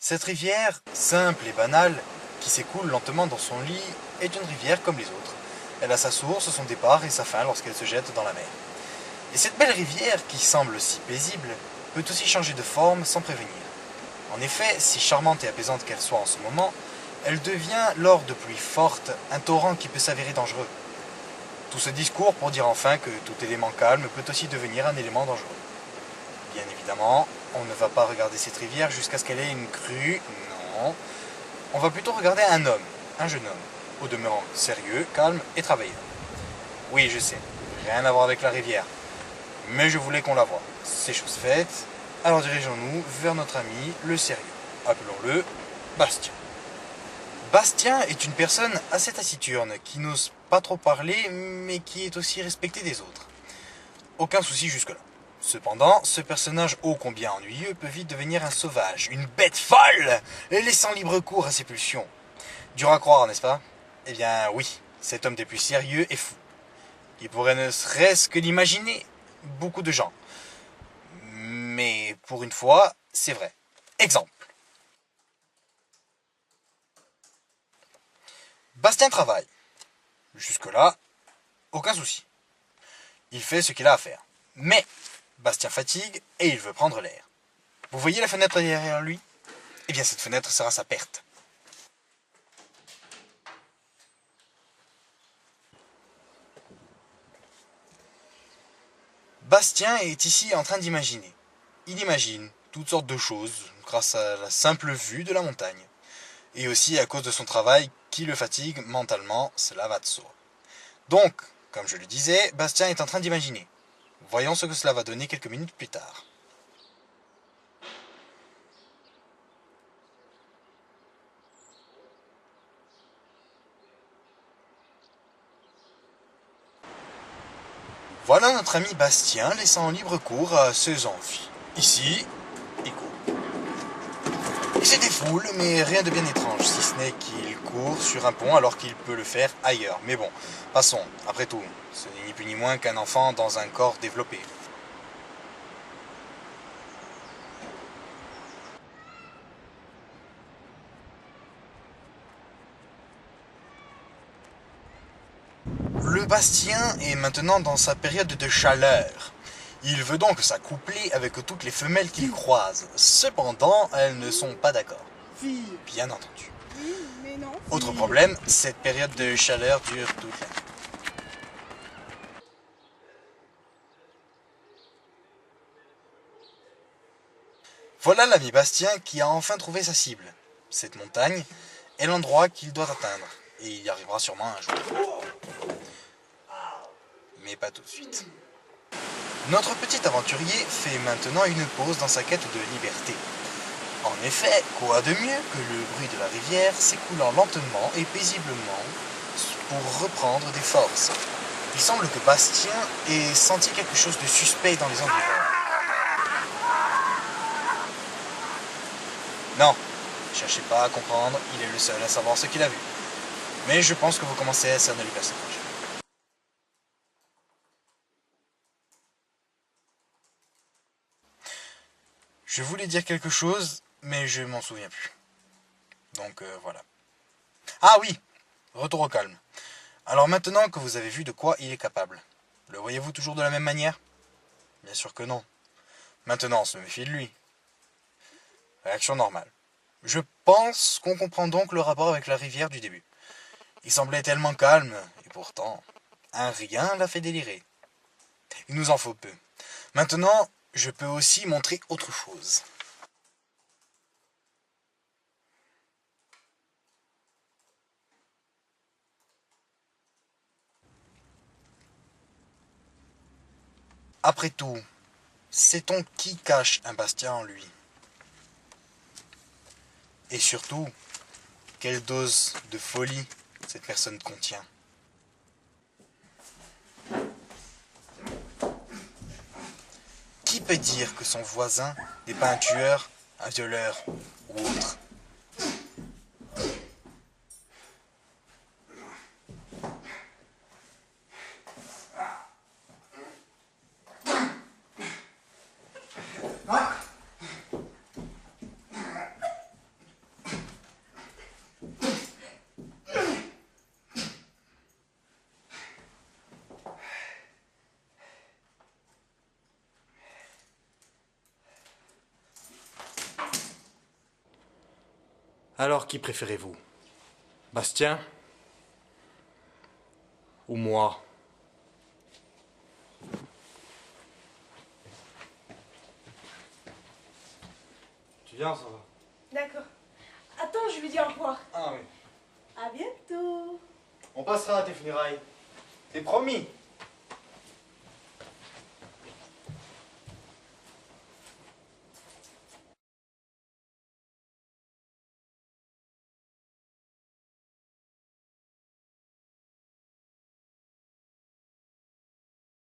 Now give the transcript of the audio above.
Cette rivière, simple et banale, qui s'écoule lentement dans son lit, est une rivière comme les autres. Elle a sa source, son départ et sa fin lorsqu'elle se jette dans la mer. Et cette belle rivière, qui semble si paisible, peut aussi changer de forme sans prévenir. En effet, si charmante et apaisante qu'elle soit en ce moment, elle devient, lors de pluies fortes, un torrent qui peut s'avérer dangereux. Tout ce discours pour dire enfin que tout élément calme peut aussi devenir un élément dangereux. Bien évidemment, on ne va pas regarder cette rivière jusqu'à ce qu'elle ait une crue, non. On va plutôt regarder un homme, un jeune homme, au demeurant sérieux, calme et travailleur. Oui, je sais, rien à voir avec la rivière, mais je voulais qu'on la voie. C'est chose faite, alors dirigeons-nous vers notre ami le sérieux. Appelons-le Bastien. Bastien est une personne assez taciturne, qui n'ose pas trop parler, mais qui est aussi respecté des autres. Aucun souci jusque-là. Cependant, ce personnage ô combien ennuyeux peut vite devenir un sauvage, une bête folle, laissant libre cours à ses pulsions. Dur à croire, n'est-ce pas? Eh bien oui, cet homme des plus sérieux est fou. Il pourrait ne serait-ce que l'imaginer. Beaucoup de gens. Mais pour une fois, c'est vrai. Exemple. Bastien travaille. Jusque-là, aucun souci. Il fait ce qu'il a à faire. Mais Bastien fatigue et il veut prendre l'air. Vous voyez la fenêtre derrière lui? Eh bien cette fenêtre sera sa perte. Bastien est ici en train d'imaginer. Il imagine toutes sortes de choses grâce à la simple vue de la montagne. Et aussi à cause de son travail qui le fatigue mentalement, cela va de soi. Donc, comme je le disais, Bastien est en train d'imaginer. Voyons ce que cela va donner quelques minutes plus tard. Voilà notre ami Bastien laissant libre cours à ses envies. Ici, il court. Il se défoule, mais rien de bien étrange, si ce n'est qu'il court sur un pont alors qu'il peut le faire ailleurs. Mais bon, passons, après tout, ce n'est ni plus ni moins qu'un enfant dans un corps développé. Le Bastien est maintenant dans sa période de chaleur. Il veut donc s'accoupler avec toutes les femelles qu'il croise. Cependant, elles ne sont pas d'accord. Bien entendu. Autre problème, cette période de chaleur dure toute l'année. Voilà l'ami Bastien qui a enfin trouvé sa cible. Cette montagne est l'endroit qu'il doit atteindre. Et il y arrivera sûrement un jour. Mais pas tout de suite. Notre petit aventurier fait maintenant une pause dans sa quête de liberté. En effet, quoi de mieux que le bruit de la rivière s'écoulant lentement et paisiblement pour reprendre des forces. Il semble que Bastien ait senti quelque chose de suspect dans les environs. Non, ne cherchez pas à comprendre, il est le seul à savoir ce qu'il a vu. Mais je pense que vous commencez à cerner le personnage. Je voulais dire quelque chose, mais je m'en souviens plus. Donc voilà. Ah oui, retour au calme. Alors maintenant que vous avez vu de quoi il est capable, le voyez-vous toujours de la même manière? Bien sûr que non. Maintenant on se méfie de lui. Réaction normale. Je pense qu'on comprend donc le rapport avec la rivière du début. Il semblait tellement calme, et pourtant, un rien l'a fait délirer. Il nous en faut peu. Maintenant, je peux aussi montrer autre chose. Après tout, sait-on qui cache un Bastien en lui? Et surtout, quelle dose de folie cette personne contient? Qui peut dire que son voisin n'est pas un tueur, un violeur ou autre? Alors, qui préférez-vous? Bastien? Ou moi? Tu viens, ça va? D'accord. Attends, je lui dis au revoir. Ah oui. À bientôt. On passera à tes funérailles. C'est promis.